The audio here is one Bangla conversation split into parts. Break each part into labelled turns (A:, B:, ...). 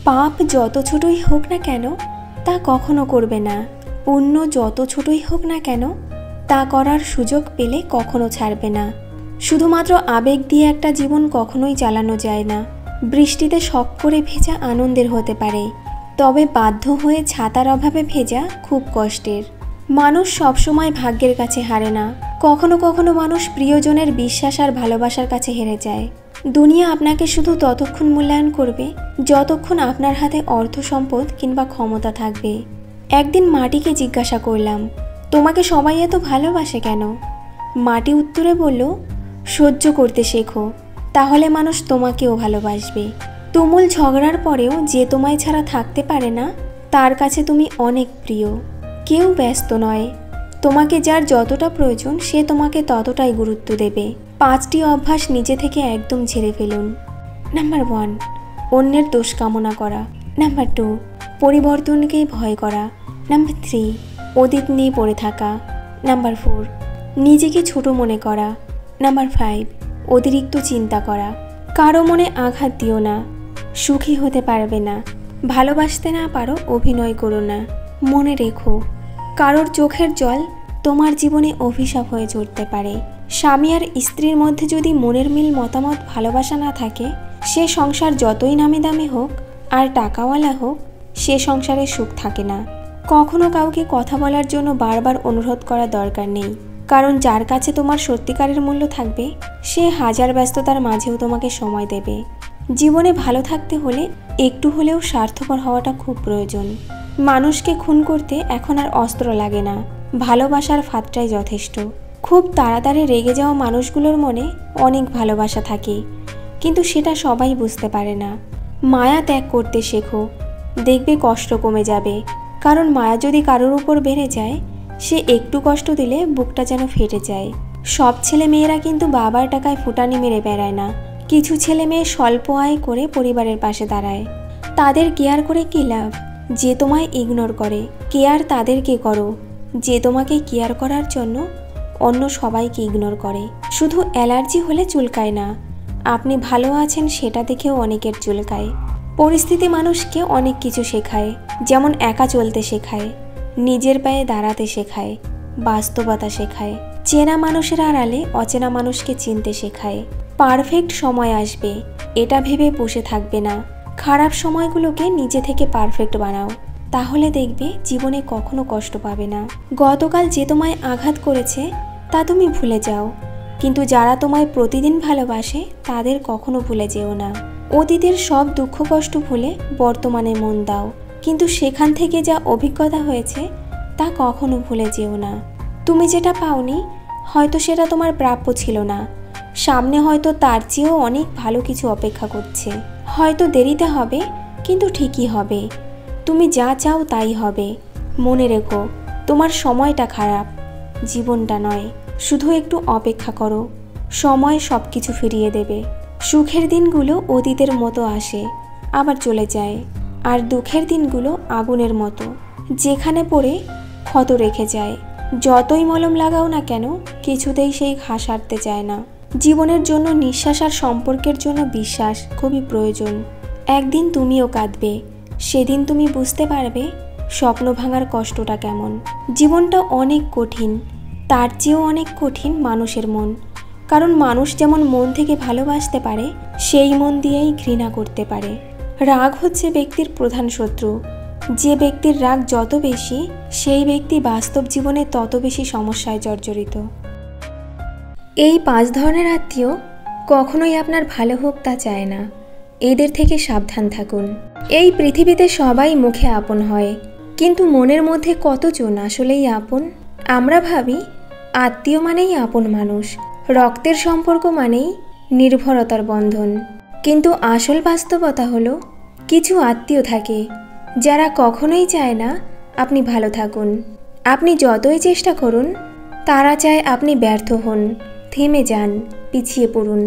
A: পাপ যত ছোটই হোক না কেন তা কখনো করবে না, পুণ্য যত ছোটই হোক না কেন তা করার সুযোগ পেলে কখনো ছাড়বে না। শুধুমাত্র আবেগ দিয়ে একটা জীবন কখনোই চালানো যায় না। বৃষ্টিতে শখ করে ভেজা আনন্দের হতে পারে, তবে বাধ্য হয়ে ছাতার অভাবে ভেজা খুব কষ্টের। মানুষ সবসময় ভাগ্যের কাছে হারে না, কখনো কখনো মানুষ প্রিয়জনের বিশ্বাস আর ভালোবাসার কাছে হেরে যায়। দুনিয়া আপনাকে শুধু ততক্ষণ মূল্যায়ন করবে যতক্ষণ আপনার হাতে অর্থ সম্পদ কিংবা ক্ষমতা থাকবে। একদিন মাটিকে জিজ্ঞাসা করলাম, তোমাকে সবাই এত ভালোবাসে কেন? মাটি উত্তরে বলল, সহ্য করতে শেখো, তাহলে মানুষ তোমাকেও ভালোবাসবে। তুমুল ঝগড়ার পরেও যে তোমায় ছাড়া থাকতে পারে না তার কাছে তুমি অনেক প্রিয়। কেউ ব্যস্ত নয়, তোমাকে যার যতটা প্রয়োজন সে তোমাকে ততটাই গুরুত্ব দেবে। 5টি অভ্যাস নিজে থেকে একদম ঝেড়ে ফেলুন। নাম্বার 1, অন্যের দোষ কামনা করা। নাম্বার 2, পরিবর্তনকেই ভয় করা। নাম্বার 3, অতীত নিয়ে পড়ে থাকা। নাম্বার 4, নিজেকে ছোট মনে করা। নাম্বার 5, অতিরিক্ত চিন্তা করা। কারো মনে আঘাত দিও না, সুখী হতে পারবে না। ভালোবাসতে না পারো, অভিনয় করো না। মনে রেখো, কারোর চোখের জল তোমার জীবনে অভিশাপ হয়ে চড়তে পারে। স্বামী আর স্ত্রীর মধ্যে যদি মনের মিল, মতামত, ভালোবাসা না থাকে, সে সংসার যতই নামি দামি হোক আর টাকাওয়ালা হোক, সে সংসারে সুখ থাকে না। কখনো কাউকে কথা বলার জন্য বারবার অনুরোধ করার দরকার নেই, কারণ যার কাছে তোমার সত্যিকারের মূল্য থাকবে সে হাজার ব্যস্ততার মাঝেও তোমাকে সময় দেবে। জীবনে ভালো থাকতে হলে একটু হলেও স্বার্থপর হওয়াটা খুব প্রয়োজন। মানুষকে খুন করতে এখন আর অস্ত্র লাগে না, ভালোবাসার ফাঁদটাই যথেষ্ট। খুব তাড়াতাড়ি রেগে যাওয়া মানুষগুলোর মনে অনেক ভালোবাসা থাকে, কিন্তু সেটা সবাই বুঝতে পারে না। মায়া ত্যাগ করতে শেখো, দেখবে কষ্ট কমে যাবে। কারণ মায়া যদি কারোর উপর বেড়ে যায়, সে একটু কষ্ট দিলে বুকটা যেন ফেটে যায়। সব ছেলে মেয়েরা কিন্তু বাবার টাকায় ফুটানি মেরে বেড়ায় না। কিছু ছেলে মেয়ে স্বল্প আয় করে পরিবারের পাশে দাঁড়ায়। তাদের কেয়ার করে কী লাভ যে তোমায় ইগনোর করে? কেয়ার তাদেরকে করো যে তোমাকে কেয়ার করার জন্য অন্য সবাইকে ইগনোর করে। শুধু অ্যালার্জি হলে চুলকায় না, আপনি ভালো আছেন সেটা দেখেও অনেকের চুলকায়। পরিস্থিতি মানুষকে অনেক কিছু শেখায়, যেমন একা চলতে শেখায়, নিজের পায়ে দাঁড়াতে শেখায়, বাস্তবতা শেখায়। চেনা মানুষের আড়ালে অচেনা মানুষকে চিনতে শেখায়। পারফেক্ট সময় আসবে এটা ভেবে বসে থাকবে না, খারাপ সময়গুলোকে নিজে থেকে পারফেক্ট বানাও, তাহলে দেখবে জীবনে কখনো কষ্ট পাবে না। গতকাল যে তোমায় আঘাত করেছে তা তুমি ভুলে যাও, কিন্তু যারা তোমায় প্রতিদিন ভালোবাসে তাদের কখনো ভুলে যেও না। অতীতের সব দুঃখ কষ্ট ভুলে বর্তমানে মন দাও, কিন্তু সেখান থেকে যা অভিজ্ঞতা হয়েছে তা কখনো ভুলে যেও না। তুমি যেটা পাওনি হয়তো সেটা তোমার প্রাপ্য ছিল না, সামনে হয়তো তার চেয়েও অনেক ভালো কিছু অপেক্ষা করছে। হয়তো দেরিতে হবে, কিন্তু ঠিকই হবে। তুমি যা চাও তাই হবে। মনে রেখো, তোমার সময়টা খারাপ, জীবনটা নয়। শুধু একটু অপেক্ষা করো, সময় সব কিছু ফিরিয়ে দেবে। সুখের দিনগুলো অতীতের মতো আসে আবার চলে যায়, আর দুঃখের দিনগুলো আগুনের মতো, যেখানে পড়ে ক্ষত রেখে যায়। যতই মলম লাগাও না কেন, কিছুতেই সেই ঘা সারতে চায় না। জীবনের জন্য নিঃশ্বাস আর সম্পর্কের জন্য বিশ্বাস খুবই প্রয়োজন। একদিন তুমিও কাঁদবে, সেদিন তুমি বুঝতে পারবে স্বপ্ন ভাঙার কষ্টটা কেমন। জীবনটা অনেক কঠিন, তার চেয়েও অনেক কঠিন মানুষের মন। কারণ মানুষ যেমন মন থেকে ভালোবাসতে পারে, সেই মন দিয়েই ঘৃণা করতে পারে। রাগ হচ্ছে ব্যক্তির প্রধান শত্রু। যে ব্যক্তির রাগ যত বেশি, সেই ব্যক্তি বাস্তব জীবনে তত বেশি সমস্যায় জর্জরিত। এই 5 ধরনের আত্মীয় কখনোই আপনার ভালো হোক তা চায় না, এদের থেকে সাবধান থাকুন। এই পৃথিবীতে সবাই মুখে আপন হয়, কিন্তু মনের মধ্যে কতজন আসলেই আপন? আমরা ভাবি আত্মীয় মানেই আপন মানুষ, রক্তের সম্পর্ক মানেই নির্ভরতার বন্ধন। কিন্তু আসল বাস্তবতা হলো, কিছু আত্মীয় থাকে যারা কখনোই চায় না আপনি ভালো থাকুন। আপনি যতই চেষ্টা করুন, তারা চায় আপনি ব্যর্থ হন, থেমে যান, পিছিয়ে পড়ুন।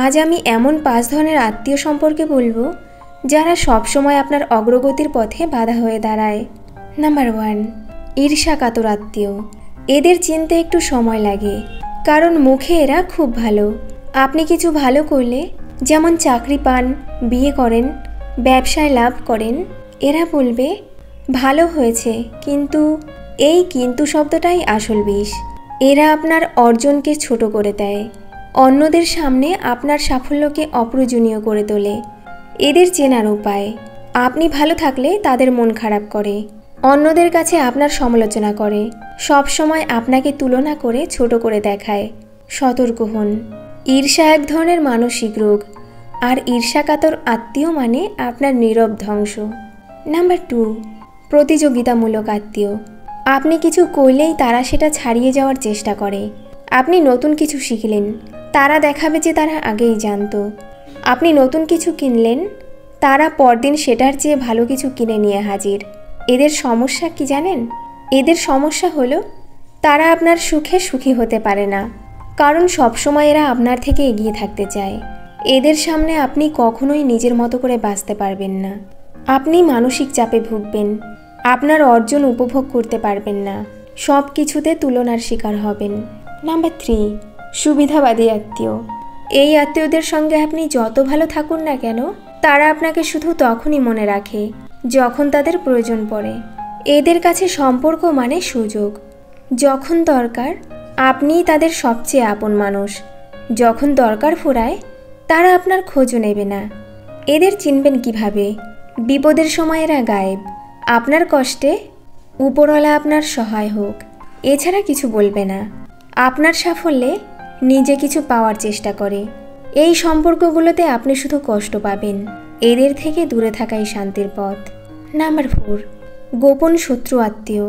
A: আজ আমি এমন 5 ধরনের আত্মীয় সম্পর্কে বলবো, যারা সবসময় আপনার অগ্রগতির পথে বাধা হয়ে দাঁড়ায়। নাম্বার 1, ঈর্ষাকাতর আত্মীয়। এদের চিনতে একটু সময় লাগে, কারণ মুখে এরা খুব ভালো। আপনি কিছু ভালো করলে, যেমন চাকরি পান, বিয়ে করেন, ব্যবসায় লাভ করেন, এরা বলবে ভালো হয়েছে, কিন্তু এই কিন্তু শব্দটাই আসল বিষ। এরা আপনার অর্জনকে ছোট করে দেয়, অন্যদের সামনে আপনার সাফল্যকে অপ্রয়োজনীয় করে তোলে। এদের চেনার উপায়, আপনি ভালো থাকলে তাদের মন খারাপ করে, অন্যদের কাছে আপনার সমালোচনা করে, সব সময় আপনাকে তুলনা করে ছোট করে দেখায়। সতর্ক হন, ঈর্ষা এক ধরনের মানসিক রোগ, আর ঈর্ষাকাতর আত্মীয় মানে আপনার নীরব ধ্বংস। নাম্বার 2, প্রতিযোগিতামূলক আত্মীয়। আপনি কিছু করলেই তারা সেটা ছাড়িয়ে যাওয়ার চেষ্টা করে। আপনি নতুন কিছু শিখলেন, তারা দেখাবে যে তারা আগেই জানতো। আপনি নতুন কিছু কিনলেন, তারা পরদিন সেটার চেয়ে ভালো কিছু কিনে নিয়ে হাজির। এদের সমস্যা কি জানেন? এদের সমস্যা হলো তারা আপনার সুখে সুখী হতে পারে না, কারণ সবসময় এরা আপনার থেকে এগিয়ে থাকতে চায়। এদের সামনে আপনি কখনোই নিজের মতো করে বাঁচতে পারবেন না। আপনি মানসিক চাপে ভুগবেন, আপনার অর্জন উপভোগ করতে পারবেন না, সব কিছুতে তুলনার শিকার হবেন। নাম্বার 3, সুবিধাবাদী আত্মীয়। এই আত্মীয়দের সঙ্গে আপনি যত ভালো থাকুন না কেন, তারা আপনাকে শুধু তখনই মনে রাখে যখন তাদের প্রয়োজন পড়ে। এদের কাছে সম্পর্ক মানে সুযোগ। যখন দরকার আপনিই তাদের সবচেয়ে আপন মানুষ, যখন দরকার ফুরায় তারা আপনার খোঁজও নেবে না। এদের চিনবেন কিভাবে? বিপদের সময় এরা গায়েব, আপনার কষ্টে উপরওয়ালা আপনার সহায় হোক, এছাড়া কিছু বলবে না। আপনার সাফল্যে নিজে কিছু পাওয়ার চেষ্টা করে। এই সম্পর্কগুলোতে আপনি শুধু কষ্ট পাবেন। এদের থেকে দূরে থাকাই শান্তির পথ। নাম্বার 4, গোপন শত্রু আত্মীয়।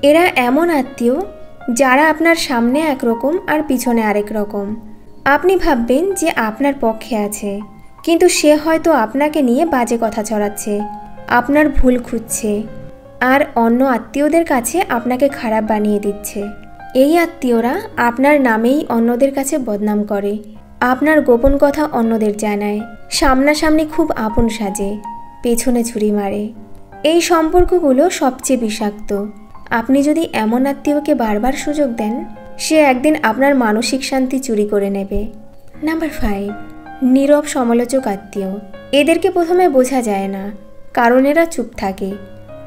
A: এরা এমন আত্মীয় যারা আপনার সামনে একরকম আর পিছনে আরেক রকম। আপনি ভাববেন যে আপনার পক্ষে আছে, কিন্তু সে হয়তো আপনাকে নিয়ে বাজে কথা ছড়াচ্ছে, আপনার ভুল খুঁজছে, আর অন্য আত্মীয়দের কাছে আপনাকে খারাপ বানিয়ে দিচ্ছে। এই আত্মীয়রা আপনার নামেই অন্যদের কাছে বদনাম করে, আপনার গোপন কথা অন্যদের জানায়, সামনাসামনি খুব আপন সাজে, পেছনে ছুরি মারে। এই সম্পর্কগুলো সবচেয়ে বিষাক্ত। আপনি যদি এমন আত্মীয়কে বারবার সুযোগ দেন, সে একদিন আপনার মানসিক শান্তি চুরি করে নেবে। নাম্বার 5, নীরব সমালোচক আত্মীয়। এদেরকে প্রথমে বোঝা যায় না, কারণ এরা চুপ থাকে।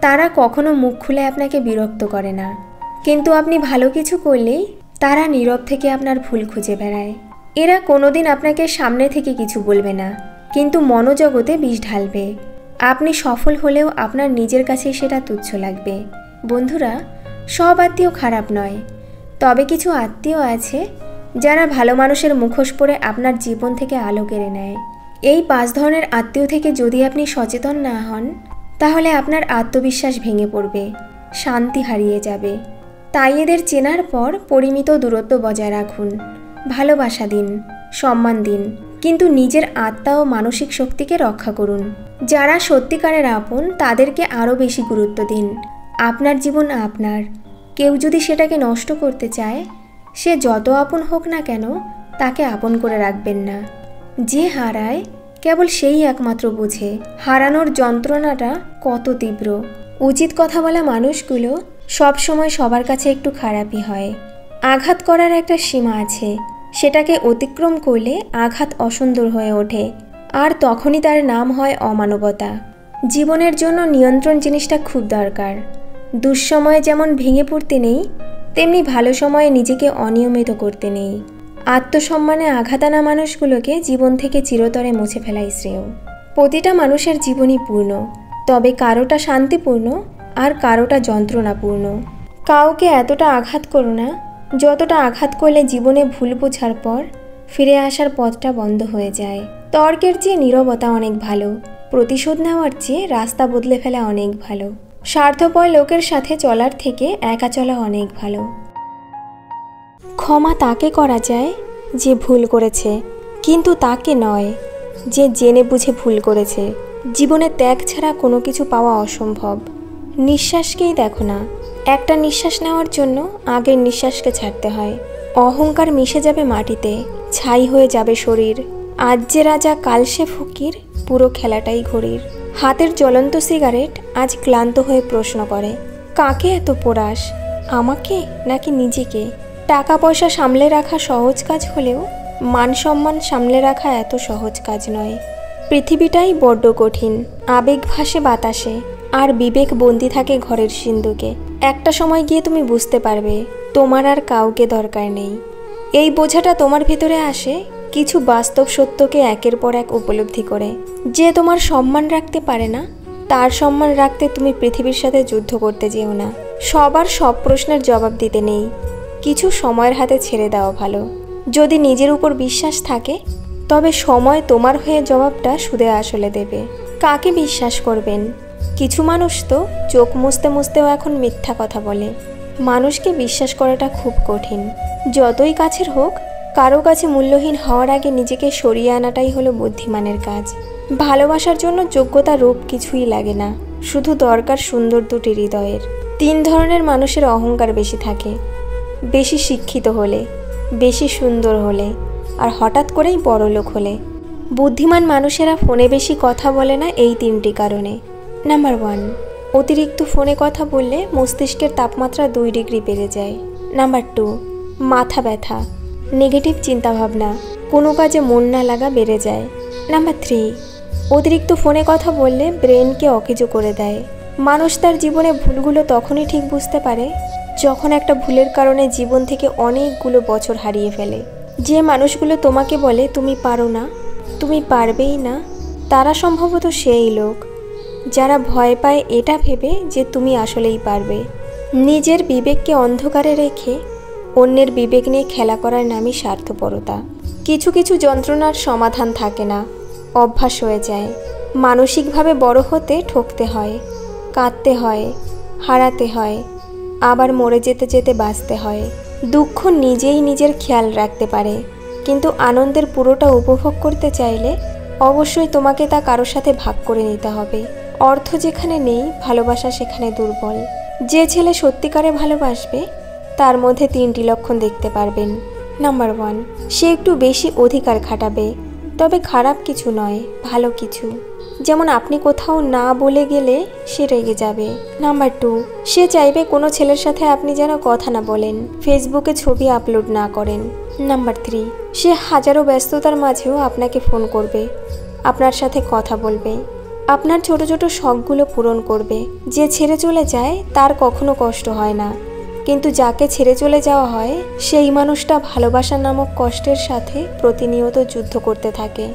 A: তারা কখনো মুখ খুলে আপনাকে বিরক্ত করে না, কিন্তু আপনি ভালো কিছু করলেই তারা নীরব থেকে আপনার ভুল খুঁজে বেড়ায়। এরা কোনোদিন আপনাকে সামনে থেকে কিছু বলবে না, কিন্তু মনোজগতে বিষ ঢালবে। আপনি সফল হলেও আপনার নিজের কাছেই সেটা তুচ্ছ লাগবে। বন্ধুরা, সব আত্মীয় খারাপ নয়, তবে কিছু আত্মীয় আছে যারা ভালো মানুষের মুখোশ পরে আপনার জীবন থেকে আলো কেড়ে নেয়। এই 5 ধরনের আত্মীয় থেকে যদি আপনি সচেতন না হন, তাহলে আপনার আত্মবিশ্বাস ভেঙে পড়বে, শান্তি হারিয়ে যাবে। তাই এদের চেনার পর পরিমিত দূরত্ব বজায় রাখুন। ভালোবাসা দিন, সম্মান দিন, কিন্তু নিজের আত্মা ও মানসিক শক্তিকে রক্ষা করুন। যারা সত্যিকারের আপন তাদেরকে আরও বেশি গুরুত্ব দিন। আপনার জীবন আপনার, কেউ যদি সেটাকে নষ্ট করতে চায়, সে যত আপন হোক না কেন তাকে আপন করে রাখবেন না। যে হারায় কেবল সেই একমাত্র বোঝে হারানোর যন্ত্রণাটা কত তীব্র। উচিত কথা বলা মানুষগুলো সবসময় সবার কাছে একটু খারাপই হয়। আঘাত করার একটা সীমা আছে, সেটাকে অতিক্রম করলে আঘাত অসুন্দর হয়ে ওঠে, আর তখনই তার নাম হয় অমানবতা। জীবনের জন্য নিয়ন্ত্রণ জিনিসটা খুব দরকার। দুঃসময়ে যেমন ভেঙে পড়তে নেই, তেমনি ভালো সময়ে নিজেকে অনিয়মিত করতে নেই। আত্মসম্মানে আঘাত আনা মানুষগুলোকে জীবন থেকে চিরতরে মুছে ফেলাই শ্রেয়। প্রতিটা মানুষের জীবনই পূর্ণ, তবে কারোটা শান্তিপূর্ণ আর কারোটা যন্ত্রণাপূর্ণ। কাউকে এতটা আঘাত করো না যতটা আঘাত করলে জীবনে ভুল বোঝার পর ফিরে আসার পথটা বন্ধ হয়ে যায়। তর্কের চেয়ে নীরবতা অনেক ভালো, প্রতিশোধ নেওয়ার চেয়ে রাস্তা বদলে ফেলা অনেক ভালো। স্বার্থপর লোকের সাথে চলার থেকে একা চলা অনেক ভালো। ক্ষমা তাকে করা যায় যে ভুল করেছে, কিন্তু তাকে নয় যে জেনে বুঝে ভুল করেছে। জীবনে ত্যাগ ছাড়া কোনো কিছু পাওয়া অসম্ভব। নিঃশ্বাসকেই দেখো না, একটা নিঃশ্বাস নেওয়ার জন্য আগের নিঃশ্বাসকে ছাড়তে হয়। অহংকার মিশে যাবে মাটিতে, ছাই হয়ে যাবে শরীর। আজ যে রাজা কাল সে ফকির, পুরো খেলাটাই ঘড়ির। হাতের জ্বলন্ত সিগারেট আজ ক্লান্ত হয়ে প্রশ্ন করে, কাকে এত পোড়াস, আমাকে নাকি নিজেকে? টাকা পয়সা সামলে রাখা সহজ কাজ হলেও মান সম্মান সামলে রাখা এত সহজ কাজ নয়। পৃথিবীটাই বড্ড কঠিন, আবেগ ভাসে বাতাসে, আর বিবেক বন্দি থাকে ঘরের সিন্ধুকে। একটা সময় গিয়ে তুমি বুঝতে পারবে তোমার আর কাউকে দরকার নেই। এই বোঝাটা তোমার ভেতরে আসে কিছু বাস্তব সত্যকে একের পর এক উপলব্ধি করে। যে তোমার সম্মান রাখতে পারে না, তার সম্মান রাখতে তুমি পৃথিবীর সাথে যুদ্ধ করতে যেও না। সবার সব প্রশ্নের জবাব দিতে নেই, কিছু সময়ের হাতে ছেড়ে দেওয়া ভালো। যদি নিজের উপর বিশ্বাস থাকে, তবে সময় তোমার হয়ে জবাবটা সুদে আসলে দেবে। কাকে বিশ্বাস করবেন? কিছু মানুষ তো চোখ মুছতে মুছতেও এখন মিথ্যা কথা বলে। মানুষকে বিশ্বাস করাটা খুব কঠিন। যতই কাছের হোক, কারো কাছে মূল্যহীন হওয়ার আগে নিজেকে সরিয়ে আনাটাই হলো বুদ্ধিমানের কাজ। ভালোবাসার জন্য যোগ্যতা রূপ কিছুই লাগে না, শুধু দরকার সুন্দর দুটি হৃদয়ের। 3 ধরনের মানুষের অহংকার বেশি থাকে: বেশি শিক্ষিত হলে, বেশি সুন্দর হলে, আর হঠাৎ করেই বড়লোক হলে। বুদ্ধিমান মানুষেরা ফোনে বেশি কথা বলে না এই 3টি কারণে। নাম্বার 1, অতিরিক্ত ফোনে কথা বললে মস্তিষ্কের তাপমাত্রা 2 ডিগ্রি বেড়ে যায়। নাম্বার 2, মাথা ব্যথা, নেগেটিভ চিন্তাভাবনা, কোনো কাজে মন না লাগা বেড়ে যায়। নাম্বার 3, অতিরিক্ত ফোনে কথা বললে ব্রেনকে অকেজো করে দেয়। মানুষ তার জীবনে ভুলগুলো তখনই ঠিক বুঝতে পারে যখন একটা ভুলের কারণে জীবন থেকে অনেকগুলো বছর হারিয়ে ফেলে। যে মানুষগুলো তোমাকে বলে তুমি পারো না, তুমি পারবেই না, তারা সম্ভবত সেই লোক যারা ভয় পায় এটা ভেবে যে তুমি আসলেই পারবে। নিজের বিবেককে অন্ধকারে রেখে অন্যের বিবেক নিয়ে খেলা করার নামই স্বার্থপরতা। কিছু কিছু যন্ত্রণার সমাধান থাকে না, অভ্যাস হয়ে যায়। মানসিকভাবে বড় হতে ঠকতে হয়, কাঁদতে হয়, হারাতে হয়, আবার মরে যেতে যেতে বাঁচতে হয়। দুঃখ নিজেই নিজের খেয়াল রাখতে পারে, কিন্তু আনন্দের পুরোটা উপভোগ করতে চাইলে অবশ্যই তোমাকে তা কারোর সাথে ভাগ করে নিতে হবে। অর্থ যেখানে নেই, ভালোবাসা সেখানে দুর্বল। যে ছেলে সত্যিকারে ভালোবাসবে, তার মধ্যে 3টি লক্ষণ দেখতে পারবেন। নাম্বার 1, সে একটু বেশি অধিকার খাটাবে, তবে খারাপ কিছু নয়, ভালো কিছু। যেমন আপনি কোথাও না বলে গেলে সে রেগে যাবে। নাম্বার 2, সে চাইবে কোনো ছেলের সাথে আপনি যেন কথা না বলেন, ফেসবুকে ছবি আপলোড না করেন। নাম্বার 3, সে হাজারো ব্যস্ততার মাঝেও আপনাকে ফোন করবে, আপনার সাথে কথা বলবে, আপনার ছোট ছোট শখগুলো পূরণ করবে। যে ছেড়ে চলে যায় তার কখনো কষ্ট হয় না, কিন্তু যাকে ছেড়ে চলে যাওয়া হয় সেই মানুষটা ভালোবাসা নামক কষ্টের সাথে প্রতিনিয়ত যুদ্ধ করতে থাকে।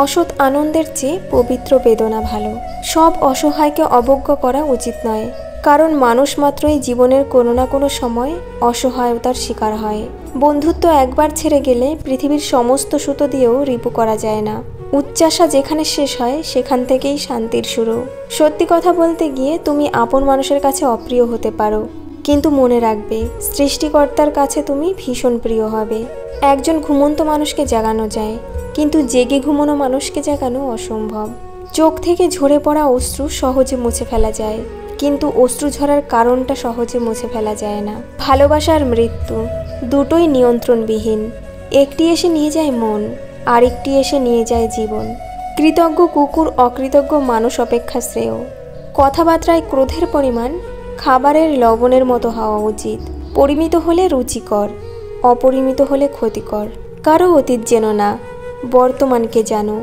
A: অসৎ আনন্দের চেয়ে পবিত্র বেদনা ভালো। সব অসহায়কে অবজ্ঞা করা উচিত নয়, কারণ মানুষ মাত্রই জীবনের কোনো না কোনো সময় অসহায়তার শিকার হয়। বন্ধুত্ব একবার ছেড়ে গেলে পৃথিবীর সমস্ত সুতো দিয়েও রিপু করা যায় না। উচ্চাসা যেখানে শেষ হয় সেখান থেকেই শান্তির শুরু। সত্যি কথা বলতে গিয়ে তুমি আপন মানুষের কাছে অপ্রিয় হতে পারো, কিন্তু মনে রাখবে সৃষ্টিকর্তার কাছে তুমি ভীষণ প্রিয় হবে। একজন ঘুমন্ত মানুষকে জাগানো যায়, কিন্তু জেগে ঘুমানো মানুষকে জাগানো অসম্ভব। চোখ থেকে ঝরে পড়া অশ্রু সহজে মুছে ফেলা যায়, কিন্তু অশ্রু ঝরার কারণটা সহজে মুছে ফেলা যায় না। ভালোবাসার মৃত্যু দুটোই নিয়ন্ত্রণবিহীন। একটি এসে নিয়ে যায় মন, আরেকটি এসে নিয়ে যায় জীবন। কৃতজ্ঞ কুকুর অকৃতজ্ঞ মানুষ অপেক্ষা শ্রেয়। কথাবার্তায় ক্রোধের পরিমাণ খাবারের লবণের মতো হওয়া উচিত। পরিমিত হলে রুচিকর, অপরিমিত হলে ক্ষতিকর। কারো অতীত যেন না, বর্তমানকে জানো,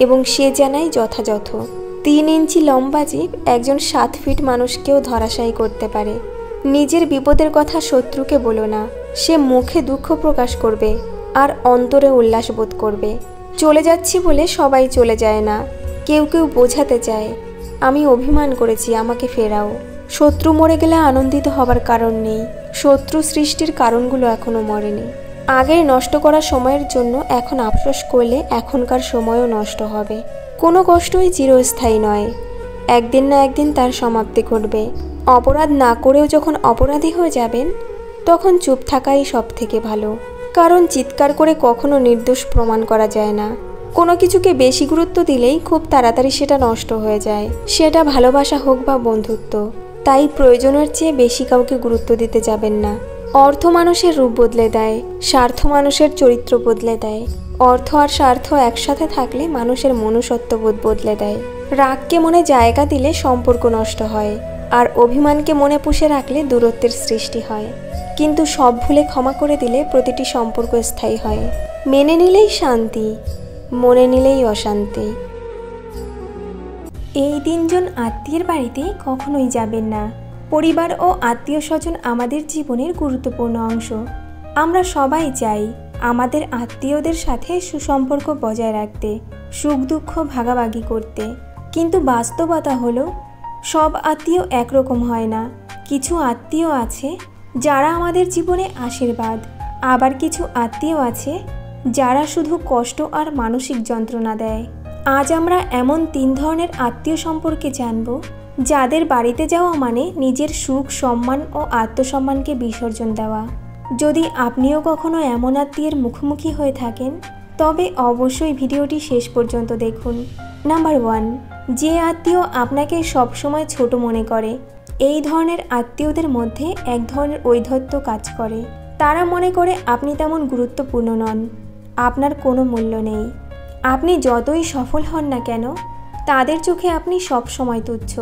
A: এবং সে জানাই যথাযথ। 3 ইঞ্চি লম্বা জীব একজন 7 ফিট মানুষকেও ধরাশায়ী করতে পারে। নিজের বিপদের কথা শত্রুকে বলো না, সে মুখে দুঃখ প্রকাশ করবে আর অন্তরে উল্লাস বোধ করবে। চলে যাচ্ছি বলে সবাই চলে যায় না, কেউ কেউ বোঝাতে চায় আমি অভিমান করেছি, আমাকে ফেরাও। শত্রু মরে গেলে আনন্দিত হবার কারণ নেই, শত্রু সৃষ্টির কারণগুলো এখনও মরেনি। আগের নষ্ট করা সময়ের জন্য এখন আফসোস করলে এখনকার সময়ও নষ্ট হবে। কোনো কষ্টই চিরস্থায়ী নয়, একদিন না একদিন তার সমাপ্তি ঘটবে। অপরাধ না করেও যখন অপরাধী হয়ে যাবেন, তখন চুপ থাকাই সব থেকে ভালো, কারণ চিৎকার করে কখনো নির্দোষ প্রমাণ করা যায় না। কোনো কিছুকে বেশি গুরুত্ব দিলেই খুব তাড়াতাড়ি সেটা নষ্ট হয়ে যায়, সেটা ভালোবাসা হোক বা বন্ধুত্ব। তাই প্রয়োজনের চেয়ে বেশি কাউকে গুরুত্ব দিতে যাবেন না। অর্থ মানুষের রূপ বদলে দেয়, স্বার্থ মানুষের চরিত্র বদলে দেয়। অর্থ আর স্বার্থ একসাথে থাকলে মানুষের মনুষ্যত্ববোধ বদলে দেয়। রাগকে মনে জায়গা দিলে সম্পর্ক নষ্ট হয়, আর অভিমানকে মনে পুষে রাখলে দূরত্বের সৃষ্টি হয়। কিন্তু সব ভুলে ক্ষমা করে দিলে প্রতিটি সম্পর্ক স্থায়ী হয়। মেনে নিলেই শান্তি, মনে নিলেই অশান্তি। এই 3 জন আত্মীয়ের বাড়িতে কখনোই যাবেন না। পরিবার ও আত্মীয় স্বজন আমাদের জীবনের গুরুত্বপূর্ণ অংশ। আমরা সবাই চাই আমাদের আত্মীয়দের সাথে সুসম্পর্ক বজায় রাখতে, সুখ দুঃখ ভাগাভাগি করতে। কিন্তু বাস্তবতা হলো সব আত্মীয় একরকম হয় না। কিছু আত্মীয় আছে যারা আমাদের জীবনে আশীর্বাদ, আবার কিছু আত্মীয় আছে যারা শুধু কষ্ট আর মানসিক যন্ত্রণা দেয়। আজ আমরা এমন 3 ধরনের আত্মীয় সম্পর্কে জানব, যাদের বাড়িতে যাওয়া মানে নিজের সুখ, সম্মান ও আত্মসম্মানকে বিসর্জন দেওয়া। যদি আপনিও কখনো এমন আত্মীয়ের মুখোমুখি হয়ে থাকেন, তবে অবশ্যই ভিডিওটি শেষ পর্যন্ত দেখুন। নাম্বার 1, যে আত্মীয় আপনাকে সবসময় ছোট মনে করে। এই ধরনের আত্মীয়দের মধ্যে এক ধরনের ঔদ্ধত্য কাজ করে। তারা মনে করে আপনি তেমন গুরুত্বপূর্ণ নন, আপনার কোনো মূল্য নেই। আপনি যতই সফল হন না কেন, তাদের চোখে আপনি সবসময় তুচ্ছ।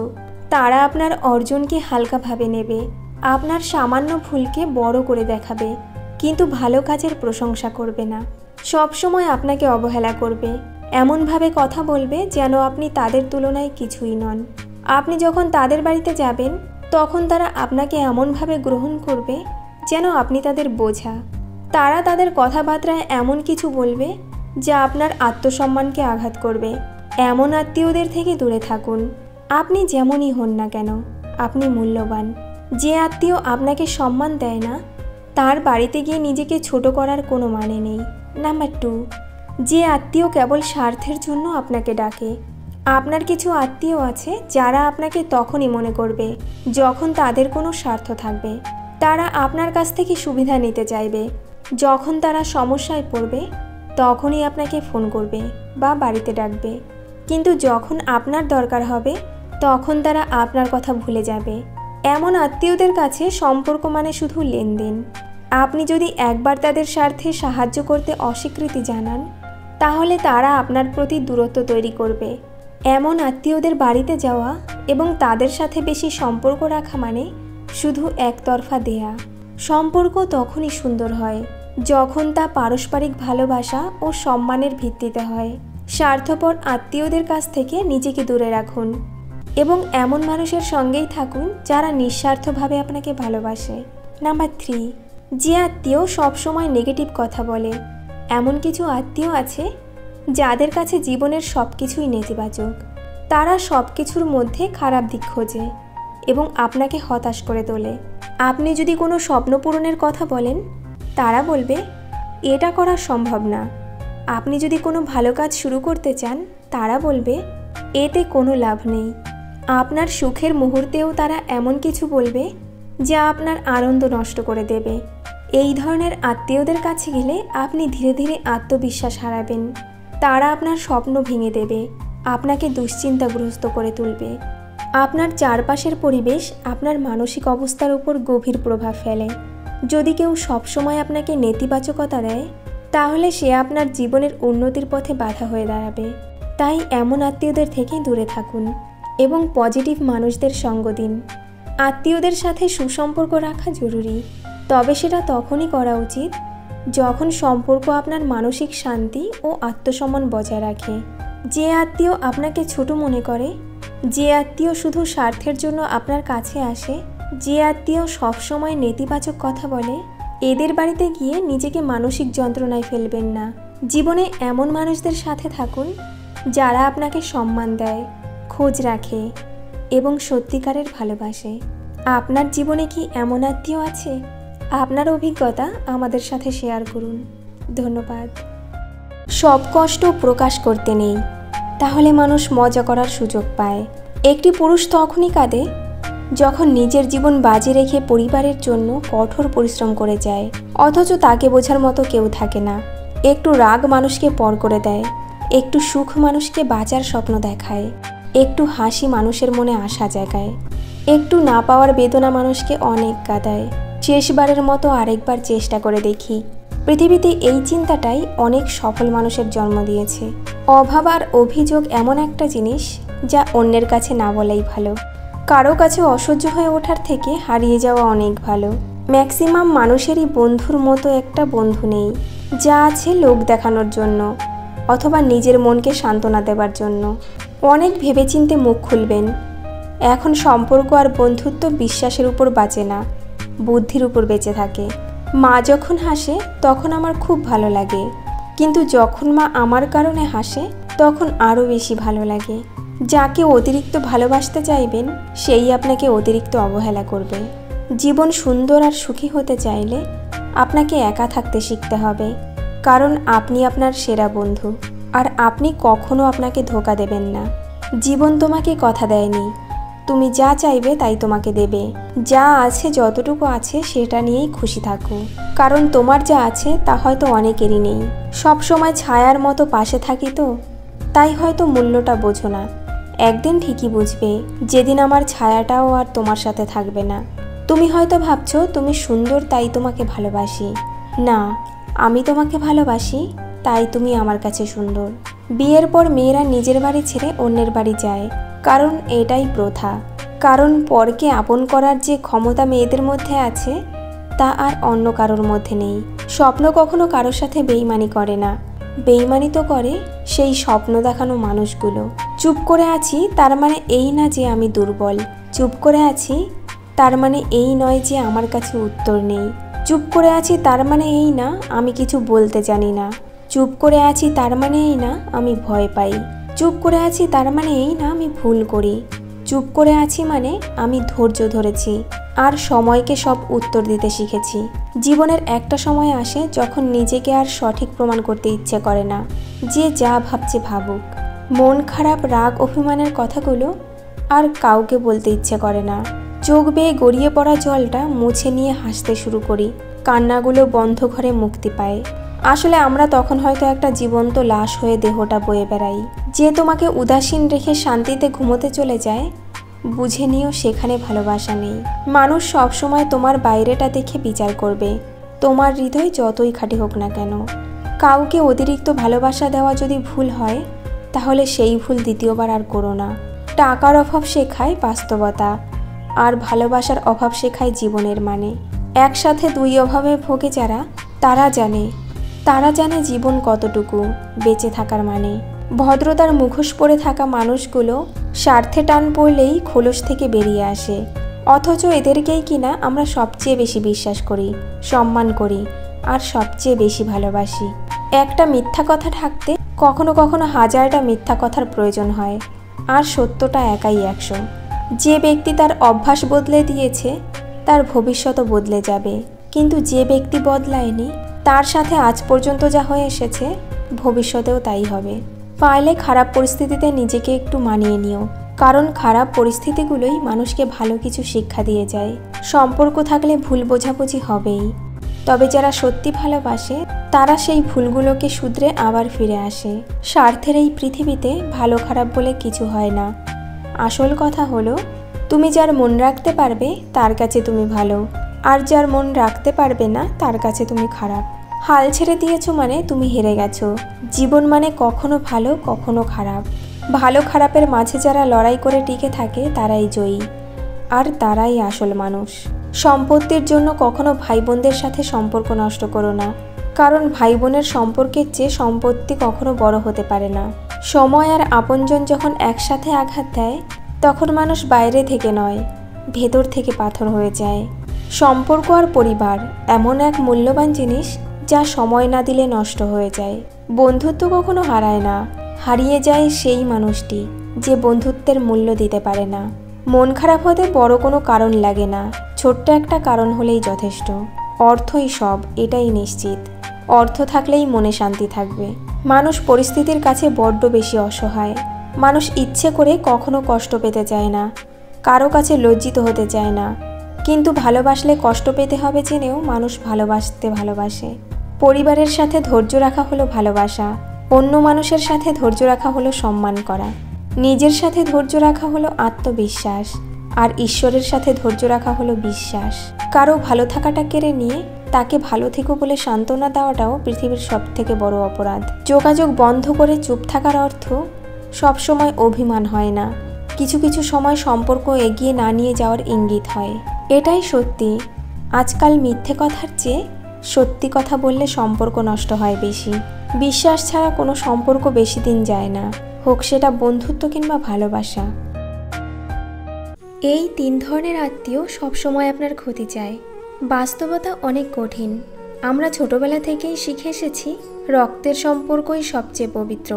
A: তারা আপনার অর্জনকে হালকাভাবে নেবে, আপনার সামান্য ভুলকে বড় করে দেখাবে, কিন্তু ভালো কাজের প্রশংসা করবে না। সবসময় আপনাকে অবহেলা করবে, এমনভাবে কথা বলবে যেন আপনি তাদের তুলনায় কিছুই নন। আপনি যখন তাদের বাড়িতে যাবেন, তখন তারা আপনাকে এমনভাবে গ্রহণ করবে যেন আপনি তাদের বোঝা। তারা তাদের কথাবার্তায় এমন কিছু বলবে যা আপনার আত্মসম্মানকে আঘাত করবে। এমন আত্মীয়দের থেকে দূরে থাকুন। আপনি যেমনই হন না কেন, আপনি মূল্যবান। যে আত্মীয় আপনাকে সম্মান দেয় না, তার বাড়িতে গিয়ে নিজেকে ছোট করার কোনো মানে নেই। নাম্বার 2, যে আত্মীয় কেবল স্বার্থের জন্য আপনাকে ডাকে। আপনার কিছু আত্মীয় আছে যারা আপনাকে তখনই মনে করবে যখন তাদের কোনো স্বার্থ থাকবে। তারা আপনার কাছ থেকে সুবিধা নিতে চাইবে। যখন তারা সমস্যায় পড়বে, তখনই আপনাকে ফোন করবে বা বাড়িতে ডাকবে। কিন্তু যখন আপনার দরকার হবে, তখন তারা আপনার কথা ভুলে যাবে। এমন আত্মীয়দের কাছে সম্পর্ক মানে শুধু লেনদেন। আপনি যদি একবার তাদের স্বার্থে সাহায্য করতে অস্বীকৃতি জানান, তাহলে তারা আপনার প্রতি দূরত্ব তৈরি করবে। এমন আত্মীয়দের বাড়িতে যাওয়া এবং তাদের সাথে বেশি সম্পর্ক রাখা মানে শুধু একতরফা দেয়া। সম্পর্ক তখনই সুন্দর হয় যখন তা পারস্পরিক ভালোবাসা ও সম্মানের ভিত্তিতে হয়। স্বার্থপর আত্মীয়দের কাছ থেকে নিজেকে দূরে রাখুন এবং এমন মানুষের সঙ্গেই থাকুন যারা নিঃস্বার্থভাবে আপনাকে ভালোবাসে। নাম্বার 3, যে আত্মীয় সবসময় নেগেটিভ কথা বলে। এমন কিছু আত্মীয় আছে যাদের কাছে জীবনের সব কিছুই নেতিবাচক। তারা সব কিছুর মধ্যে খারাপ দিক খোঁজে এবং আপনাকে হতাশ করে তোলে। আপনি যদি কোনো স্বপ্ন পূরণের কথা বলেন, তারা বলবে এটা করা সম্ভব না। আপনি যদি কোনো ভালো কাজ শুরু করতে চান, তারা বলবে এতে কোনো লাভ নেই। আপনার সুখের মুহূর্তেও তারা এমন কিছু বলবে যা আপনার আনন্দ নষ্ট করে দেবে। এই ধরনের আত্মীয়দের কাছে গেলে আপনি ধীরে ধীরে আত্মবিশ্বাস হারাবেন। তারা আপনার স্বপ্ন ভেঙে দেবে, আপনাকে দুশ্চিন্তাগ্রস্ত করে তুলবে। আপনার চারপাশের পরিবেশ আপনার মানসিক অবস্থার উপর গভীর প্রভাব ফেলে। যদি কেউ সবসময় আপনাকে নেতিবাচকতা দেয়, তাহলে সে আপনার জীবনের উন্নতির পথে বাধা হয়ে দাঁড়াবে। তাই এমন আত্মীয়দের থেকে দূরে থাকুন এবং পজিটিভ মানুষদের সঙ্গ দিন। আত্মীয়দের সাথে সুসম্পর্ক রাখা জরুরি, তবে সেটা তখনই করা উচিত যখন সম্পর্ক আপনার মানসিক শান্তি ও আত্মসম্মান বজায় রাখে। যে আত্মীয় আপনাকে ছোট মনে করে, যে আত্মীয় শুধু স্বার্থের জন্য আপনার কাছে আসে, যে আত্মীয় সবসময় নেতিবাচক কথা বলে, এদের বাড়িতে গিয়ে নিজেকে মানসিক যন্ত্রণায় ফেলবেন না। জীবনে এমন মানুষদের সাথে থাকুন যারা আপনাকে সম্মান দেয়, খোঁজ রাখে এবং সত্যিকারের ভালোবাসে। আপনার জীবনে কি এমন আত্মীয় আছে? আপনার অভিজ্ঞতা আমাদের সাথে শেয়ার করুন। ধন্যবাদ। সব কষ্ট প্রকাশ করতে নেই, তাহলে মানুষ মজা করার সুযোগ পায়। একটি পুরুষ তখনই কাঁদে যখন নিজের জীবন বাজি রেখে পরিবারের জন্য কঠোর পরিশ্রম করে যায়, অথচ তাকে বোঝার মতো কেউ থাকে না। একটু রাগ মানুষকে পর করে দেয়, একটু সুখ মানুষকে বাঁচার স্বপ্ন দেখায়, একটু হাসি মানুষের মনে আশা জাগায়, একটু না পাওয়ার বেদনা মানুষকে অনেক কাঁদায়। শেষবারের মতো আরেকবার চেষ্টা করে দেখি। পৃথিবীতে এই চিন্তাটাই অনেক সফল মানুষের জন্ম দিয়েছে। অভাব আর অভিযোগ এমন একটা জিনিস যা অন্যের কাছে না বলাই ভালো। কারো কাছে অসহ্য হয়ে ওঠার থেকে হারিয়ে যাওয়া অনেক ভালো। ম্যাক্সিমাম মানুষেরই বন্ধুর মতো একটা বন্ধু নেই, যা আছে লোক দেখানোর জন্য অথবা নিজের মনকে সান্ত্বনা দেবার জন্য। অনেক ভেবেচিন্তে মুখ খুলবেন। এখন সম্পর্ক আর বন্ধুত্ব বিশ্বাসের উপর বাঁচে না, বুদ্ধির উপর বেঁচে থাকে। মা যখন হাসে তখন আমার খুব ভালো লাগে, কিন্তু যখন মা আমার কারণে হাসে তখন আরও বেশি ভালো লাগে। যাকে অতিরিক্ত ভালোবাসতে চাইবেন সেই আপনাকে অতিরিক্ত অবহেলা করবে। জীবন সুন্দর আর সুখী হতে চাইলে আপনাকে একা থাকতে শিখতে হবে, কারণ আপনি আপনার সেরা বন্ধু, আর আপনি কখনো আপনাকে ধোঁকা দেবেন না। জীবন তোমাকে কথা দেয়নি, তুমি যা চাইবে তাই তোমাকে দেবে। যা আছে, যতটুকু আছে সেটা নিয়েই খুশি থাকো, কারণ তোমার যা আছে তা হয়তো অনেকেরই নেই। সব সময় ছায়ার মতো পাশে থাকি তো, তাই হয়তো মূল্যটা বোঝো না। একদিন ঠিকই বুঝবে, যেদিন আমার ছায়াটাও আর তোমার সাথে থাকবে না। তুমি হয়তো ভাবছো তুমি সুন্দর তাই তোমাকে ভালোবাসি। না, আমি তোমাকে ভালোবাসি তাই তুমি আমার কাছে সুন্দর। বিয়ের পর মেয়েরা নিজের বাড়ি ছেড়ে অন্যের বাড়ি যায়, কারণ এটাই প্রথা। কারণ পরকে আপন করার যে ক্ষমতা মেয়েদের মধ্যে আছে তা আর অন্য কারোর মধ্যে নেই। স্বপ্ন কখনো কারোর সাথে বেইমানি করে না, বেইমানি তো করে সেই স্বপ্ন দেখানো মানুষগুলো। চুপ করে আছি তার মানে এই না যে আমি দুর্বল, চুপ করে আছি তার মানে এই নয় যে আমার কাছে উত্তর নেই। চুপ করে আছি তার মানে এই না আমি কিছু বলতে জানি না। চুপ করে আছি তার মানে এই না আমি ভয় পাই। চুপ করে আছি তার মানে এই না আমি ভুল করি। চুপ করে আছি মানে আমি ধৈর্য ধরেছি আর সময়কে সব উত্তর দিতে শিখেছি। জীবনের একটা সময় আসে যখন নিজেকে আর সঠিক প্রমাণ করতে ইচ্ছে করে না। যে যা ভাবছে ভাবুক। মন খারাপ, রাগ, অভিমানের কথাগুলো আর কাউকে বলতে ইচ্ছে করে না। চোখ বেয়ে গড়িয়ে পড়া জলটা মুছে নিয়ে হাসতে শুরু করি। কান্নাগুলো বন্ধ ঘরে মুক্তি পায়। আসলে আমরা তখন হয়তো একটা জীবন্ত লাশ হয়ে দেহটা বয়ে বেড়াই। যে তোমাকে উদাসীন রেখে শান্তিতে ঘুমোতে চলে যায়, বুঝে নিও সেখানে ভালোবাসা নেই। মানুষ সবসময় তোমার বাইরেটা দেখে বিচার করবে, তোমার হৃদয় যতই খাঁটি হোক না কেন। কাউকে অতিরিক্ত ভালোবাসা দেওয়া যদি ভুল হয়, তাহলে সেই ভুল দ্বিতীয়বার আর করো না। টাকার অভাব শেখায় বাস্তবতা, আর ভালোবাসার অভাব শেখায় জীবনের মানে। একসাথে দুই অভাবে ভোগে যারা, তারা জানে জীবন কতটুকু, বেঁচে থাকার মানে। ভদ্রতার মুখোশ পরে থাকা মানুষগুলো স্বার্থে টান পড়লেই খোলস থেকে বেরিয়ে আসে, অথচ এদেরকেই কিনা আমরা সবচেয়ে বেশি বিশ্বাস করি, সম্মান করি আর সবচেয়ে বেশি ভালোবাসি। একটা মিথ্যা কথা ঢাকতে কখনো কখনো হাজারটা মিথ্যা কথার প্রয়োজন হয়, আর সত্যটা একাই 100। যে ব্যক্তি তার অভ্যাস বদলে দিয়েছে তার ভবিষ্যৎও বদলে যাবে, কিন্তু যে ব্যক্তি বদলায়নি তার সাথে আজ পর্যন্ত যা হয়ে এসেছে ভবিষ্যতেও তাই হবে। পারলে খারাপ পরিস্থিতিতে নিজেকে একটু মানিয়ে নিও, কারণ খারাপ পরিস্থিতিগুলোই মানুষকে ভালো কিছু শিক্ষা দিয়ে যায়। সম্পর্ক থাকলে ভুল বোঝাবুঝি হবেই, তবে যারা সত্যি ভালোবাসে তারা সেই ভুলগুলোকে শুধরে আবার ফিরে আসে। স্বার্থের এই পৃথিবীতে ভালো খারাপ বলে কিছু হয় না। আসল কথা হলো, তুমি যার মন রাখতে পারবে তার কাছে তুমি ভালো, আর যার মন রাখতে পারবে না তার কাছে তুমি খারাপ। হাল ছেড়ে দিয়েছো মানে তুমি হেরে গেছো। জীবন মানে কখনো ভালো কখনো খারাপ। ভালো খারাপের মাঝে যারা লড়াই করে টিকে থাকে তারাই জয়ী, আর তারাই আসল মানুষ। সম্পত্তির জন্য কখনো ভাই বোনদের সাথে সম্পর্ক নষ্ট করো না, কারণ ভাই বোনের সম্পর্কের চেয়ে সম্পত্তি কখনো বড় হতে পারে না। সময় আর আপনজন যখন একসাথে আঘাত দেয় তখন মানুষ বাইরে থেকে নয়, ভেতর থেকে পাথর হয়ে যায়। সম্পর্ক আর পরিবার এমন এক মূল্যবান জিনিস যা সময় না দিলে নষ্ট হয়ে যায়। বন্ধুত্ব কখনো হারায় না, হারিয়ে যায় সেই মানুষটি যে বন্ধুত্বের মূল্য দিতে পারে না। মন খারাপ হতে বড় কোনো কারণ লাগে না, ছোট্ট একটা কারণ হলেই যথেষ্ট। অর্থই সব, এটাই নিশ্চিত। অর্থ থাকলেই মনে শান্তি থাকবে। মানুষ পরিস্থিতির কাছে বড্ড বেশি অসহায়। মানুষ ইচ্ছে করে কখনো কষ্ট পেতে চায় না, কারো কাছে লজ্জিত হতে চায় না, কিন্তু ভালোবাসলে কষ্ট পেতে হবে জেনেও মানুষ ভালোবাসে। পরিবারের সাথে ধৈর্য রাখা হলো ভালোবাসা, অন্য মানুষের সাথে ধৈর্য রাখা হলো সম্মান করা, নিজের সাথে ধৈর্য রাখা হলো আত্মবিশ্বাস, আর ঈশ্বরের সাথে ধৈর্য রাখা হলো বিশ্বাস। কারো ভালো থাকাটা কেড়ে নিয়ে তাকে ভালো থেকো বলে সান্ত্বনা দেওয়াটাও পৃথিবীর সবথেকে বড় অপরাধ। যোগাযোগ বন্ধ করে চুপ থাকার অর্থ সবসময় অভিমান হয় না, কিছু কিছু সময় সম্পর্ক এগিয়ে না নিয়ে যাওয়ার ইঙ্গিত হয়। এটাই সত্যি, আজকাল মিথ্যে কথার চেয়ে সত্যি কথা বললে সম্পর্ক নষ্ট হয় বেশি। বিশ্বাস ছাড়া কোনো সম্পর্ক বেশি দিন যায় না। হোক সেটা বন্ধুত্ব কিংবা ভালোবাসা। এই 3 ধরনের আত্মীয় সবসময় আপনার ক্ষতি চায়। বাস্তবতা অনেক কঠিন। আমরা ছোটবেলা থেকেই শিখে এসেছি রক্তের সম্পর্কই সবচেয়ে পবিত্র,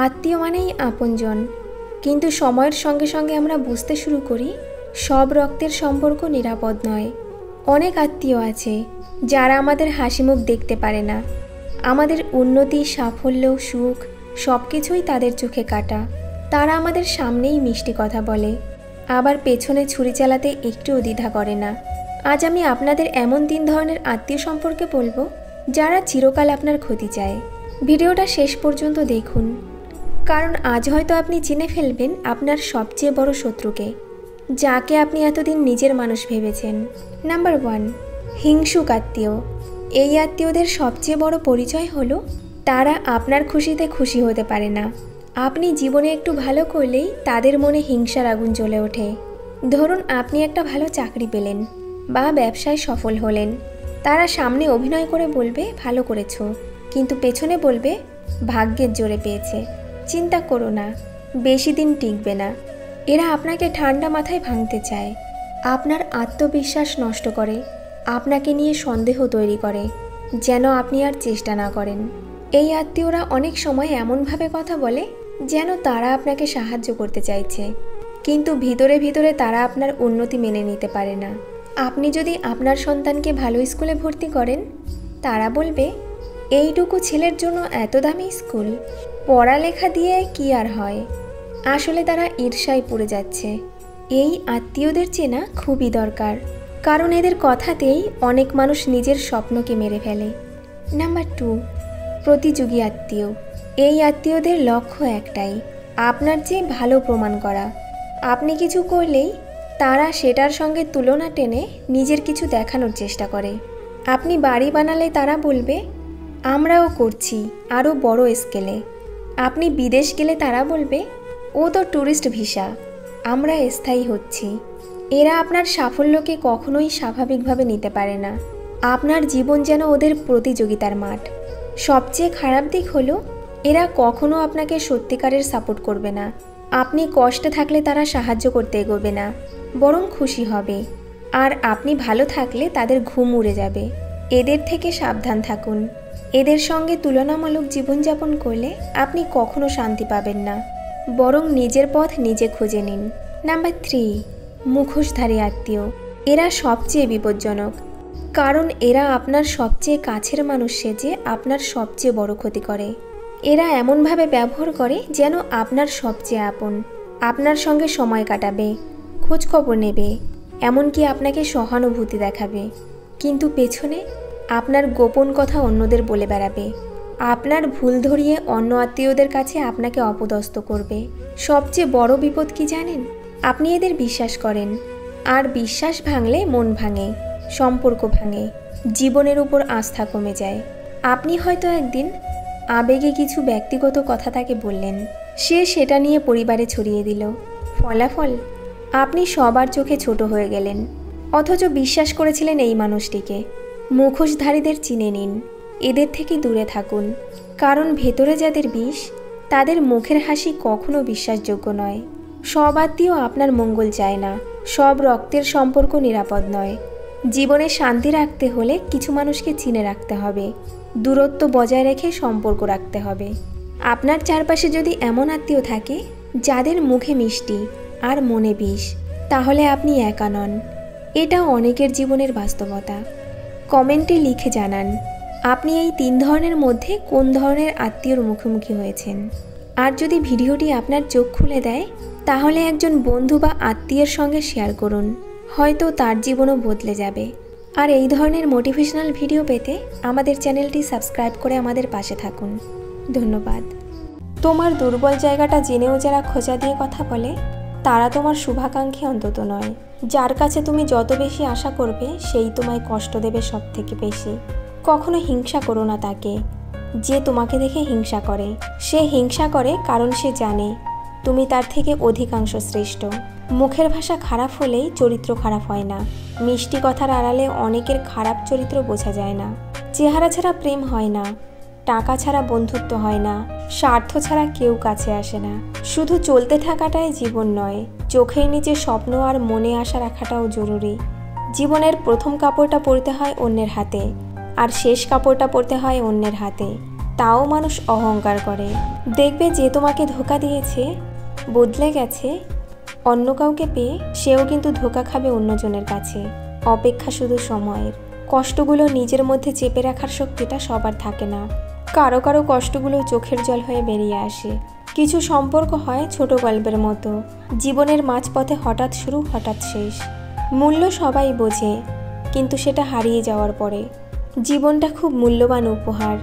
A: আত্মীয় মানেই আপনজন। কিন্তু সময়ের সঙ্গে সঙ্গে আমরা বুঝতে শুরু করি সব রক্তের সম্পর্ক নিরাপদ নয়। অনেক আত্মীয় আছে যারা আমাদের হাসিমুখ দেখতে পারে না। আমাদের উন্নতি, সাফল্য, সুখ সব কিছুই তাদের চোখে কাটা। তারা আমাদের সামনেই মিষ্টি কথা বলে, আবার পেছনে ছুরি চালাতে একটুও দ্বিধা করে না। আজ আমি আপনাদের এমন 3 ধরনের আত্মীয় সম্পর্কে বলবো যারা চিরকাল আপনার ক্ষতি চায়। ভিডিওটা শেষ পর্যন্ত দেখুন, কারণ আজ হয়তো আপনি চিনে ফেলবেন আপনার সবচেয়ে বড় শত্রুকে, যাকে আপনি এতদিন নিজের মানুষ ভেবেছেন। নাম্বার 1, হিংসুক আত্মীয়। এই আত্মীয়দের সবচেয়ে বড় পরিচয় হলো তারা আপনার খুশিতে খুশি হতে পারে না। আপনি জীবনে একটু ভালো করলেই তাদের মনে হিংসার আগুন জ্বলে ওঠে। ধরুন আপনি একটা ভালো চাকরি পেলেন বা ব্যবসায় সফল হলেন, তারা সামনে অভিনয় করে বলবে ভালো করেছো, কিন্তু পেছনে বলবে ভাগ্যের জোরে পেয়েছে, চিন্তা করো না, বেশি দিন টিকবে না। এরা আপনাকে ঠান্ডা মাথায় ভাঙতে চায়, আপনার আত্মবিশ্বাস নষ্ট করে, আপনাকে নিয়ে সন্দেহ তৈরি করে যেন আপনি আর চেষ্টা না করেন। এই আত্মীয়রা অনেক সময় এমনভাবে কথা বলে যেন তারা আপনাকে সাহায্য করতে চাইছে, কিন্তু ভিতরে ভিতরে তারা আপনার উন্নতি মেনে নিতে পারে না। আপনি যদি আপনার সন্তানকে ভালো স্কুলে ভর্তি করেন, তারা বলবে এইটুকু ছেলের জন্য এত দামি স্কুল, পড়ালেখা দিয়ে কি আর হয়। আসলে তারা ঈর্ষায় পড়ে যাচ্ছে। এই আত্মীয়দের চেনা খুবই দরকার, কারণ এদের কথাতেই অনেক মানুষ নিজের স্বপ্নকে মেরে ফেলে। নাম্বার 2, প্রতিযোগী আত্মীয়। এই আত্মীয়দের লক্ষ্য একটাই, আপনার চেয়ে ভালো প্রমাণ করা। আপনি কিছু করলেই তারা সেটার সঙ্গে তুলনা টেনে নিজের কিছু দেখানোর চেষ্টা করে। আপনি বাড়ি বানালে তারা বলবে আমরাও করছি আরও বড় স্কেলে। আপনি বিদেশ গেলে তারা বলবে ও তো ট্যুরিস্ট ভিসা, আমরা স্থায়ী হচ্ছি। এরা আপনার সাফল্যকে কখনোই স্বাভাবিকভাবে নিতে পারে না। আপনার জীবন যেন ওদের প্রতিযোগিতার মাঠ। সবচেয়ে খারাপ দিক হলো এরা কখনো আপনাকে সত্যিকারের সাপোর্ট করবে না। আপনি কষ্টে থাকলে তারা সাহায্য করতে এগোবে না, বরং খুশি হবে। আর আপনি ভালো থাকলে তাদের ঘুম উড়ে যাবে। এদের থেকে সাবধান থাকুন। এদের সঙ্গে তুলনামূলক জীবনযাপন করলে আপনি কখনো শান্তি পাবেন না, বরং নিজের পথ নিজে খুঁজে নিন। নাম্বার 3, মুখোশধারী আত্মীয়। এরা সবচেয়ে বিপজ্জনক, কারণ এরা আপনার সবচেয়ে কাছের মানুষ সেজে আপনার সবচেয়ে বড় ক্ষতি করে। এরা এমনভাবে ব্যবহার করে যেন আপনার সবচেয়ে আপন, আপনার সঙ্গে সময় কাটাবে, খোঁজখবর নেবে, এমনকি আপনাকে সহানুভূতি দেখাবে, কিন্তু পেছনে আপনার গোপন কথা অন্যদের বলে বেড়াবে। আপনার ভুল ধরিয়ে অন্য আত্মীয়দের কাছে আপনাকে অপদস্থ করবে। সবচেয়ে বড় বিপদ কি জানেন? আপনি এদের বিশ্বাস করেন, আর বিশ্বাস ভাঙলে মন ভাঙে, সম্পর্ক ভাঙে, জীবনের উপর আস্থা কমে যায়। আপনি হয়তো একদিন আবেগে কিছু ব্যক্তিগত কথা তাকে বললেন, সে সেটা নিয়ে পরিবারে ছড়িয়ে দিল। ফলাফল আপনি সবার চোখে ছোট হয়ে গেলেন, অথচ বিশ্বাস করেছিলেন এই মানুষটিকে। মুখোশধারীদের চিনে নিন, এদের থেকে দূরে থাকুন, কারণ ভেতরে যাদের বিষ তাদের মুখের হাসি কখনো বিশ্বাসযোগ্য নয়। সব আত্মীয় আপনার মঙ্গল চায় না, সব রক্তের সম্পর্ক নিরাপদ নয়। জীবনে শান্তি রাখতে হলে কিছু মানুষকে চিনে রাখতে হবে, দূরত্ব বজায় রেখে সম্পর্ক রাখতে হবে। আপনার চারপাশে যদি এমন আত্মীয় থাকে যাদের মুখে মিষ্টি আর মনে বিষ, তাহলে আপনি একা নন। এটা অনেকের জীবনের বাস্তবতা। কমেন্টে লিখে জানান আপনি এই 3 ধরনের মধ্যে কোন ধরনের আত্মীয়র মুখোমুখি হয়েছেন। আর যদি ভিডিওটি আপনার চোখ খুলে দেয়, তাহলে একজন বন্ধু বা আত্মীয়ের সঙ্গে শেয়ার করুন, হয়তো তার জীবনও বদলে যাবে। আর এই ধরনের মোটিভেশনাল ভিডিও পেতে আমাদের চ্যানেলটি সাবস্ক্রাইব করে আমাদের পাশে থাকুন। ধন্যবাদ। তোমার দুর্বল জায়গাটা জেনেও যারা খোঁচা দিয়ে কথা বলে, তারা তোমার শুভাকাঙ্ক্ষী অন্তত নয়। যার কাছে তুমি যত বেশি আশা করবে, সেই তোমায় কষ্ট দেবে সব থেকে বেশি। কখনো হিংসা করো না তাকে, যে তোমাকে দেখে হিংসা করে। সে হিংসা করে কারণ সে জানে তুমি তার থেকে অধিকাংশ শ্রেষ্ঠ। মুখের ভাষা খারাপ হলেই চরিত্র খারাপ হয় না। মিষ্টি কথার আড়ালে অনেকের খারাপ চরিত্র বোঝা যায় না। চেহারা ছাড়া প্রেম হয় না, টাকা ছাড়া বন্ধুত্ব হয় না, স্বার্থ ছাড়া কেউ কাছে আসে না। শুধু চলতে থাকাটাই জীবন নয়, চোখের নিচে স্বপ্ন আর মনে আশা রাখাটাও জরুরি। জীবনের প্রথম কাপড়টা পরতে হয় অন্যের হাতে, আর শেষ কাপড়টা পরতে হয় অন্যের হাতে। তাও মানুষ অহংকার করে। দেখবে যে তোমাকে ধোঁকা দিয়েছে, বদলে গেছে, অন্য কাউকে পেয়ে সেও কিন্তু ধোঁকা খাবে অন্যজনের কাছে। অপেক্ষা শুধু সময়ের। কষ্টগুলো নিজের মধ্যে চেপে রাখার শক্তিটা সবার থাকে না। কারো কারো কষ্টগুলো চোখের জল হয়ে বেরিয়ে আসে। কিছু সম্পর্ক হয় ছোট গল্পের মতো, জীবনের মাঝপথে হঠাৎ শুরু হঠাৎ শেষ। মূল্য সবাই বোঝে, কিন্তু সেটা হারিয়ে যাওয়ার পরে। জীবনটা খুব মূল্যবান উপহার।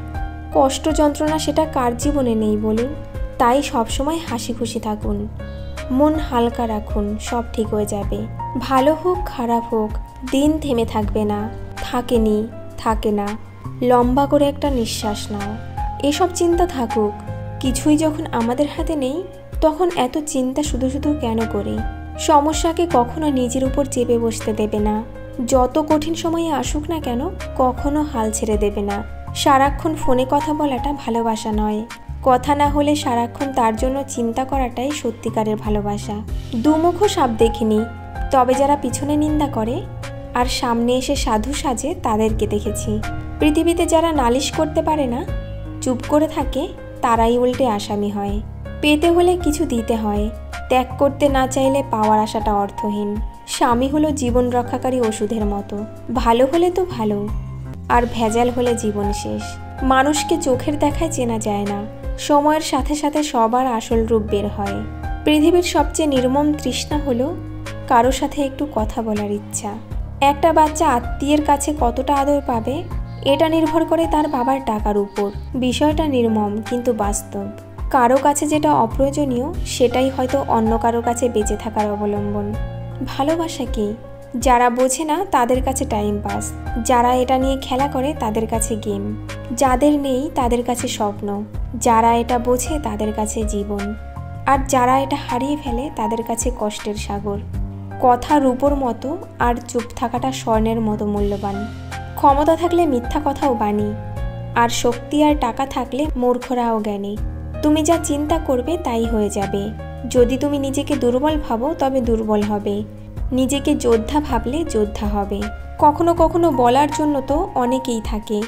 A: কষ্ট যন্ত্রণা সেটা কার জীবনে নেই বলুন? তাই সবসময় হাসি খুশি থাকুন, মন হালকা রাখুন, সব ঠিক হয়ে যাবে। ভালো হোক খারাপ হোক, দিন থেমে থাকবে না, থাকেনি, থাকে না। লম্বা করে একটা নিঃশ্বাস নাও। এসব চিন্তা থাকুক, কিছুই যখন আমাদের হাতে নেই, তখন এত চিন্তা শুধু শুধু কেন করি? সমস্যাকে কখনো নিজের উপর চেপে বসতে দেবে না। যত কঠিন সময়ে আসুক না কেন, কখনো হাল ছেড়ে দেবে না। সারাক্ষণ ফোনে কথা বলাটা ভালোবাসা নয়। কথা না হলে সারাক্ষণ তার জন্য চিন্তা করাটাই সত্যিকারের ভালোবাসা। দুমুখো সাপ দেখিনি, তবে যারা পিছনে নিন্দা করে আর সামনে এসে সাধু সাজে তাদেরকে দেখেছি। পৃথিবীতে যারা নালিশ করতে পারে না, চুপ করে থাকে, তারাই উল্টে আসামি হয়। পেতে হলে কিছু দিতে হয়, ত্যাগ করতে না চাইলে পাওয়ার আশাটা অর্থহীন। স্বামী হলো জীবন রক্ষাকারী ওষুধের মতো, ভালো হলে তো ভালো, আর ভেজাল হলে জীবন শেষ। মানুষকে চোখের দেখায় চেনা যায় না, সময়ের সাথে সাথে সবার আসল রূপ বের হয়। পৃথিবীর সবচেয়ে নির্মম তৃষ্ণা হলো কারো সাথে একটু কথা বলার ইচ্ছা। একটা বাচ্চা আত্মীয়ের কাছে কতটা আদর পাবে, এটা নির্ভর করে তার বাবার টাকার উপর। বিষয়টা নির্মম কিন্তু বাস্তব। কারো কাছে যেটা অপ্রয়োজনীয়, সেটাই হয়তো অন্য কারো কাছে বেঁচে থাকার অবলম্বন। ভালোবাসা কি? যারা বোঝে না তাদের কাছে টাইম পাস, যারা এটা নিয়ে খেলা করে তাদের কাছে গেম, যাদের নেই তাদের কাছে স্বপ্ন, যারা এটা বোঝে তাদের কাছে জীবন, আর যারা এটা হারিয়ে ফেলে তাদের কাছে কষ্টের সাগর। কথা রূপোর মতো, আর চুপ থাকাটা স্বর্ণের মতো মূল্যবান। ক্ষমতা থাকলে মিথ্যা কথাও বাণী, আর শক্তি আর টাকা থাকলে মূর্খরাও জ্ঞানী। তুমি যা চিন্তা করবে তাই হয়ে যাবে। যদি তুমি নিজেকে দুর্বল ভাবো তবে দুর্বল হবে, নিজেকে যোদ্ধা ভাবলে যোদ্ধা হবে। কখনো কখনো বলার জন্য তো অনেকেই থাকে,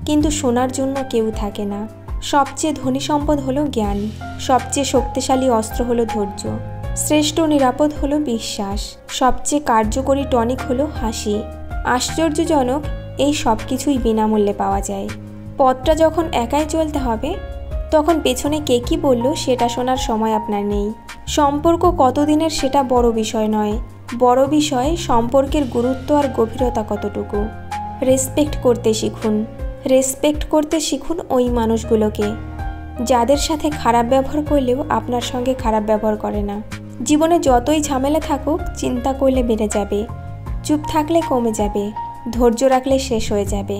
A: কিন্তু শোনার জন্য কেউ থাকে না। সবচেয়ে ধনী সম্পদ হলো জ্ঞান, সবচেয়ে শক্তিশালী অস্ত্র হলো ধৈর্য, শ্রেষ্ঠ নিরাপদ হলো বিশ্বাস, সবচেয়ে কার্যকরী টনিক হলো হাসি। আশ্চর্যজনক, এই সব কিছুই বিনামূল্যে পাওয়া যায়। পথটা যখন একাই চলতে হবে, তখন পেছনে কে কী বলল সেটা শোনার সময় আপনার নেই। সম্পর্ক কতদিনের সেটা বড় বিষয় নয়, বড় বিষয় সম্পর্কের গুরুত্ব আর গভীরতা কতটুকু। রেসপেক্ট করতে শিখুন, রেসপেক্ট করতে শিখুন ওই মানুষগুলোকে যাদের সাথে খারাপ ব্যবহার করলেও আপনার সঙ্গে খারাপ ব্যবহার করে না। জীবনে যতই ঝামেলা থাকুক, চিন্তা করলে বেড়ে যাবে, চুপ থাকলে কমে যাবে, ধৈর্য রাখলে শেষ হয়ে যাবে,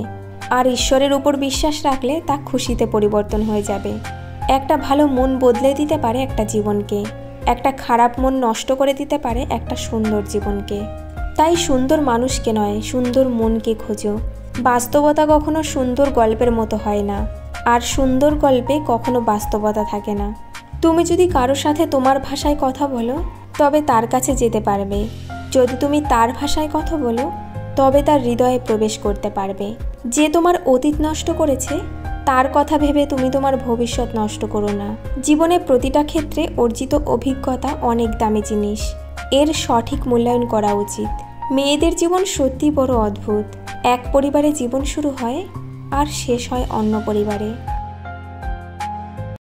A: আর ঈশ্বরের উপর বিশ্বাস রাখলে তা খুশিতে পরিবর্তন হয়ে যাবে। একটা ভালো মন বদলে দিতে পারে একটা জীবনকে, একটা খারাপ মন নষ্ট করে দিতে পারে একটা সুন্দর জীবনকে। তাই সুন্দর মানুষকে নয়, সুন্দর মনকে খোঁজো। বাস্তবতা কখনো সুন্দর গল্পের মতো হয় না, আর সুন্দর গল্পে কখনো বাস্তবতা থাকে না। তুমি যদি কারো সাথে তোমার ভাষায় কথা বলো, তবে তার কাছে যেতে পারবে। যদি তুমি তার ভাষায় কথা বলো, তবে তার হৃদয়ে প্রবেশ করতে পারবে। যে তোমার অতীত নষ্ট করেছে, তার কথা ভেবে তুমি তোমার ভবিষ্যৎ নষ্ট করো না। জীবনে প্রতিটা ক্ষেত্রে অর্জিত অভিজ্ঞতা অনেক দামি জিনিস, এর সঠিক মূল্যায়ন করা উচিত। মেয়েদের জীবন সত্যি বড় অদ্ভুত। এক পরিবারে জীবন শুরু হয় আর শেষ হয় অন্য পরিবারে।